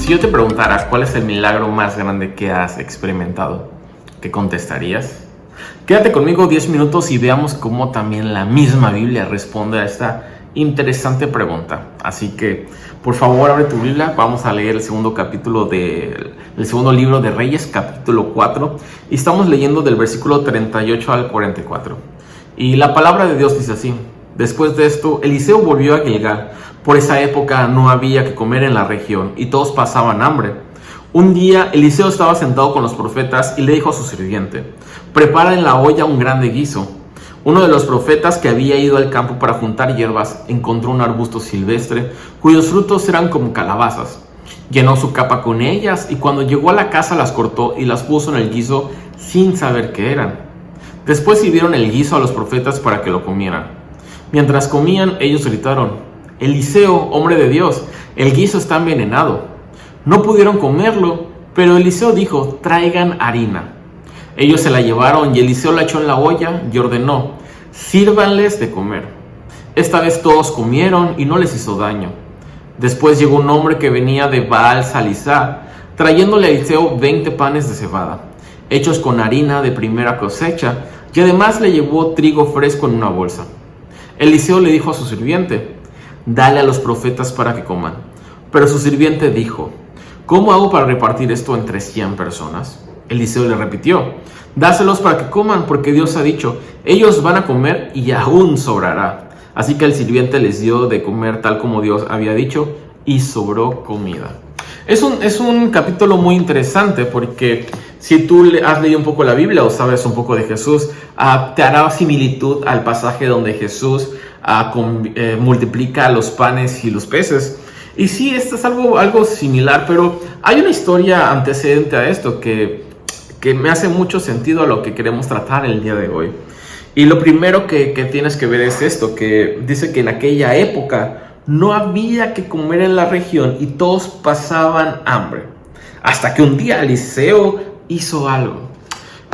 Si yo te preguntara cuál es el milagro más grande que has experimentado, ¿qué contestarías? Quédate conmigo 10 minutos y veamos cómo también la misma Biblia responde a esta interesante pregunta. Así que, por favor, abre tu Biblia. Vamos a leer el segundo capítulo del segundo libro de Reyes, capítulo 4. Y estamos leyendo del versículo 38 al 44. Y la palabra de Dios dice así: después de esto, Eliseo volvió a Gilgal. Por esa época no había que comer en la región y todos pasaban hambre. Un día Eliseo estaba sentado con los profetas y le dijo a su sirviente: prepara en la olla un grande guiso. Uno de los profetas que había ido al campo para juntar hierbas encontró un arbusto silvestre cuyos frutos eran como calabazas. Llenó su capa con ellas y cuando llegó a la casa las cortó y las puso en el guiso sin saber qué eran. Después sirvieron el guiso a los profetas para que lo comieran. Mientras comían, ellos gritaron: Eliseo, hombre de Dios, el guiso está envenenado. No pudieron comerlo, pero Eliseo dijo: traigan harina. Ellos se la llevaron y Eliseo la echó en la olla y ordenó: sírvanles de comer. Esta vez todos comieron y no les hizo daño. Después llegó un hombre que venía de Baal Salisá, trayéndole a Eliseo 20 panes de cebada, hechos con harina de primera cosecha, y además le llevó trigo fresco en una bolsa. Eliseo le dijo a su sirviente: dale a los profetas para que coman. Pero su sirviente dijo: ¿cómo hago para repartir esto entre 100 personas? Eliseo le repitió: dáselos para que coman, porque Dios ha dicho: ellos van a comer y aún sobrará. Así que el sirviente les dio de comer tal como Dios había dicho, y sobró comida. Es un capítulo muy interesante porque si tú has leído un poco la Biblia o sabes un poco de Jesús, te hará similitud al pasaje donde Jesús multiplica los panes y los peces. Y sí, esto es algo similar, pero hay una historia antecedente a esto que me hace mucho sentido a lo que queremos tratar el día de hoy. Y lo primero que tienes que ver es esto, que dice que en aquella época no había que comer en la región y todos pasaban hambre. Hasta que un día Eliseo hizo algo.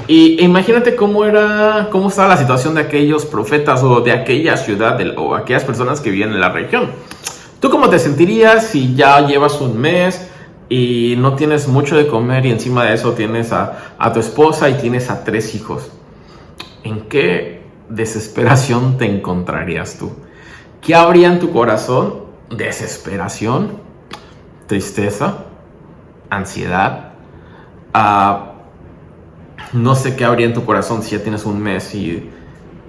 Y imagínate cómo estaba la situación de aquellos profetas o de aquella ciudad o aquellas personas que vivían en la región. ¿Tú cómo te sentirías si ya llevas un mes y no tienes mucho de comer y encima de eso tienes a tu esposa y tienes a 3 hijos? ¿En qué desesperación te encontrarías tú? ¿Qué habría en tu corazón? ¿Desesperación? ¿Tristeza? ¿Ansiedad? No sé qué habría en tu corazón si ya tienes un mes y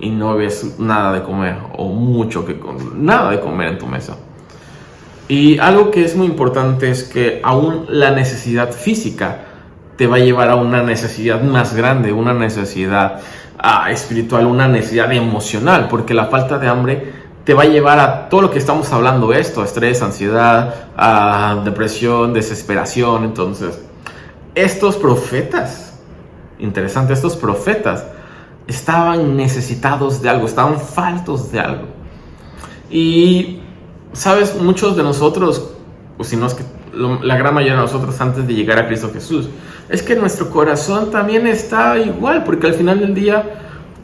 no ves nada de comer o nada de comer en tu mesa. Y algo que es muy importante es que aún la necesidad física te va a llevar a una necesidad más grande, una necesidad espiritual, una necesidad emocional, porque la falta de hambre te va a llevar a todo lo que estamos hablando, estrés, ansiedad, depresión, desesperación. Entonces, estos profetas estaban necesitados de algo, estaban faltos de algo. Y, ¿sabes? Muchos de nosotros, o si no es que la gran mayoría de nosotros antes de llegar a Cristo Jesús, es que nuestro corazón también está igual, porque al final del día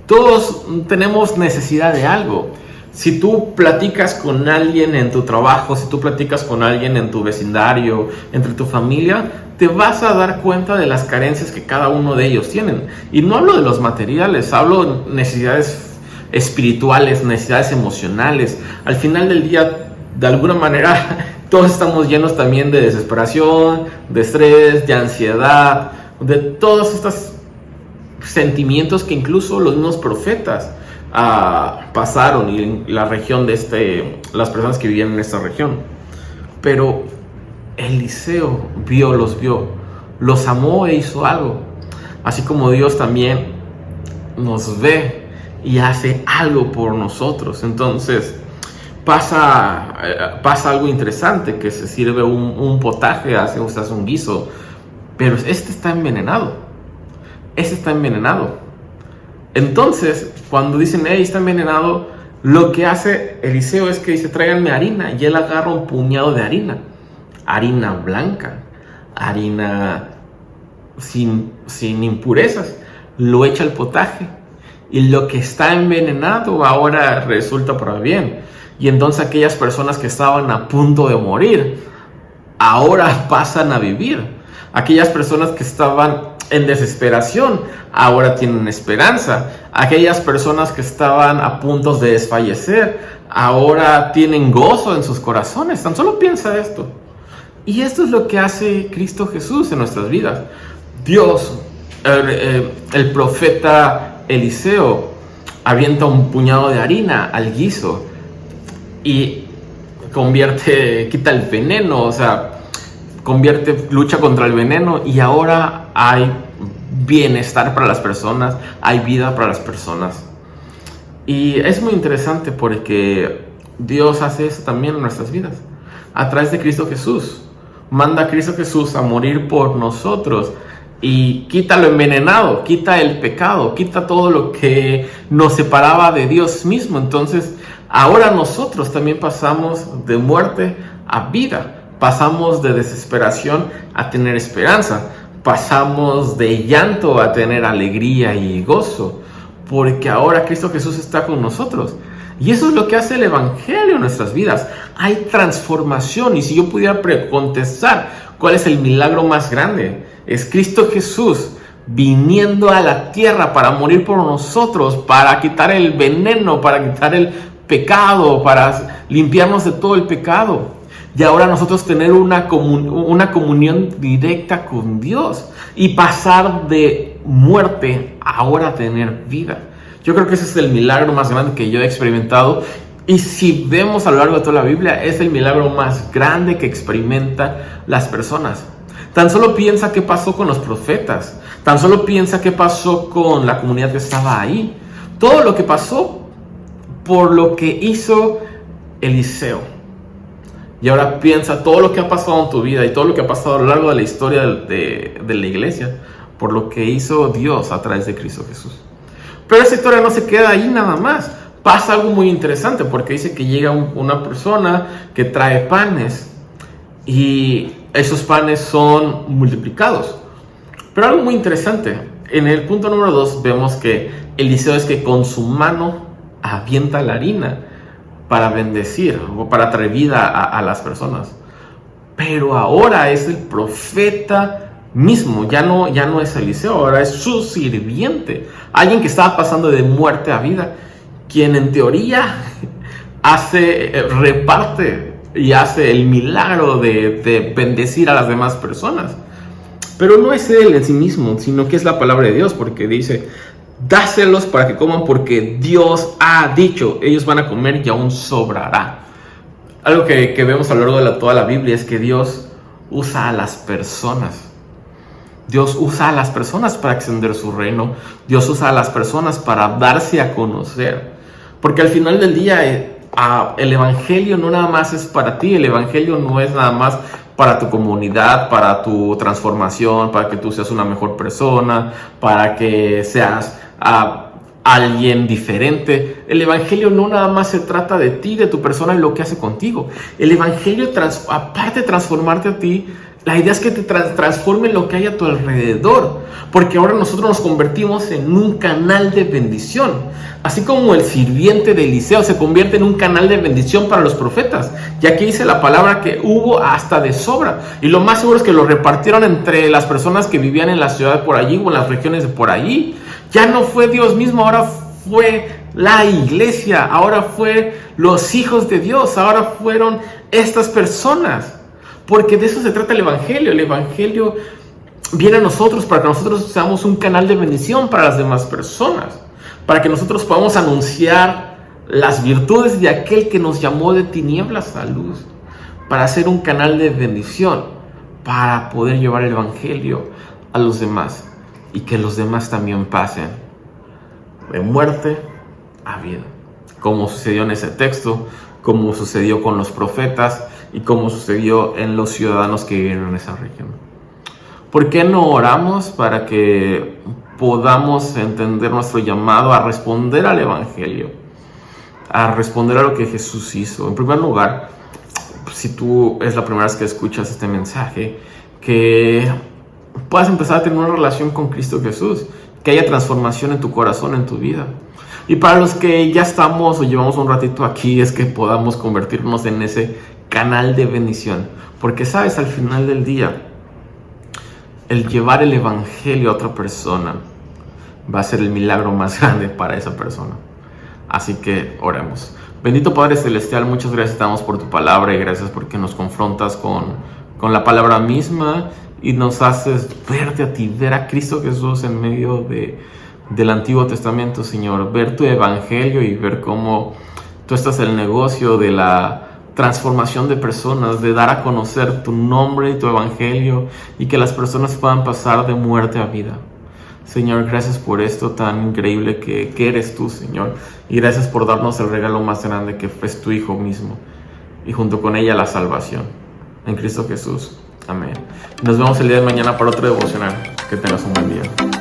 todos tenemos necesidad de algo. Si tú platicas con alguien en tu trabajo, si tú platicas con alguien en tu vecindario, entre tu familia, te vas a dar cuenta de las carencias que cada uno de ellos tienen. Y no hablo de los materiales, hablo de necesidades espirituales, necesidades emocionales. Al final del día, de alguna manera, todos estamos llenos también de desesperación, de estrés, de ansiedad, de todos estos sentimientos que incluso los mismos profetas pasaron y en la región las personas que vivían en esta región. Pero Eliseo los amó e hizo algo. Así como Dios también nos ve y hace algo por nosotros. Entonces pasa algo interesante, que se sirve un potaje, hace un guiso, pero este está envenenado. Entonces, cuando dicen: hey, está envenenado, lo que hace Eliseo es que dice: tráiganme harina, y él agarra un puñado de harina blanca, harina sin impurezas, lo echa al potaje, y lo que está envenenado ahora resulta para bien. Y entonces aquellas personas que estaban a punto de morir ahora pasan a vivir. Aquellas personas que estaban en desesperación, ahora tienen esperanza. Aquellas personas que estaban a punto de desfallecer, ahora tienen gozo en sus corazones. Tan solo piensa esto. Y esto es lo que hace Cristo Jesús en nuestras vidas. Dios, el profeta Eliseo, avienta un puñado de harina al guiso y quita el veneno, lucha contra el veneno, y ahora hay bienestar para las personas, hay vida para las personas. Y es muy interesante porque Dios hace eso también en nuestras vidas, a través de Cristo Jesús. Manda a Cristo Jesús a morir por nosotros y quita lo envenenado, quita el pecado, quita todo lo que nos separaba de Dios mismo. Entonces, ahora nosotros también pasamos de muerte a vida, pasamos de desesperación a tener esperanza, pasamos de llanto a tener alegría y gozo, porque ahora Cristo Jesús está con nosotros. Y eso es lo que hace el Evangelio en nuestras vidas. Hay transformación. Y si yo pudiera contestar cuál es el milagro más grande, es Cristo Jesús viniendo a la tierra para morir por nosotros, para quitar el veneno, para quitar el pecado, para limpiarnos de todo el pecado. Y ahora nosotros tener una comunión directa con Dios y pasar de muerte ahora a tener vida. Yo creo que ese es el milagro más grande que yo he experimentado. Y si vemos a lo largo de toda la Biblia, es el milagro más grande que experimentan las personas. Tan solo piensa qué pasó con los profetas. Tan solo piensa qué pasó con la comunidad que estaba ahí. Todo lo que pasó por lo que hizo Eliseo. Y ahora piensa todo lo que ha pasado en tu vida y todo lo que ha pasado a lo largo de la historia de la iglesia por lo que hizo Dios a través de Cristo Jesús. Pero esa historia no se queda ahí nada más. Pasa algo muy interesante porque dice que llega una persona que trae panes y esos panes son multiplicados. Pero algo muy interesante, en el punto número 2 vemos que Eliseo es que con su mano avienta la harina para bendecir o para traer vida a las personas. Pero ahora es el profeta mismo, ya no es Eliseo, ahora es su sirviente, alguien que estaba pasando de muerte a vida, quien en teoría reparte y hace el milagro de bendecir a las demás personas. Pero no es él en sí mismo, sino que es la palabra de Dios, porque dice: dáselos para que coman, porque Dios ha dicho, ellos van a comer y aún sobrará. Algo que vemos a lo largo de toda la Biblia es que Dios usa a las personas. Dios usa a las personas para extender su reino. Dios usa a las personas para darse a conocer. Porque al final del día, el Evangelio no nada más es para ti. El Evangelio no es nada más para tu comunidad, para tu transformación, para que tú seas una mejor persona, para que seas alguien diferente. El Evangelio no nada más se trata de ti, de tu persona y lo que hace contigo. El Evangelio, aparte de transformarte a ti, la idea es que te transforme lo que hay a tu alrededor, porque ahora nosotros nos convertimos en un canal de bendición. Así como el sirviente de Eliseo se convierte en un canal de bendición para los profetas, ya que dice la palabra que hubo hasta de sobra, y lo más seguro es que lo repartieron entre las personas que vivían en la ciudad de por allí o en las regiones de por allí. Ya no fue Dios mismo, ahora fue la iglesia, ahora fue los hijos de Dios, ahora fueron estas personas. Porque de eso se trata el Evangelio. El Evangelio viene a nosotros para que nosotros seamos un canal de bendición para las demás personas. Para que nosotros podamos anunciar las virtudes de aquel que nos llamó de tinieblas a luz. Para ser un canal de bendición. Para poder llevar el Evangelio a los demás. Y que los demás también pasen de muerte a vida. Como sucedió en ese texto. Como sucedió con los profetas. Y como sucedió en los ciudadanos que vivieron en esa región. ¿Por qué no oramos para que podamos entender nuestro llamado a responder al Evangelio? A responder a lo que Jesús hizo. En primer lugar, si tú es la primera vez que escuchas este mensaje, que puedas empezar a tener una relación con Cristo Jesús. Que haya transformación en tu corazón, en tu vida. Y para los que ya estamos o llevamos un ratito aquí, es que podamos convertirnos en ese canal de bendición. Porque sabes, al final del día, el llevar el evangelio a otra persona va a ser el milagro más grande para esa persona. Así que oremos. Bendito Padre Celestial, muchas gracias te damos por tu palabra y gracias porque nos confrontas con la palabra misma y nos haces verte a ti, ver a Cristo Jesús en medio del Antiguo Testamento, Señor. Ver tu evangelio y ver cómo tú estás en el negocio de la transformación de personas, de dar a conocer tu nombre y tu evangelio y que las personas puedan pasar de muerte a vida. Señor, gracias por esto tan increíble que eres tú, Señor. Y gracias por darnos el regalo más grande que fue tu Hijo mismo. Y junto con ella la salvación. En Cristo Jesús. Amén. Nos vemos el día de mañana para otro devocional. Que tengas un buen día.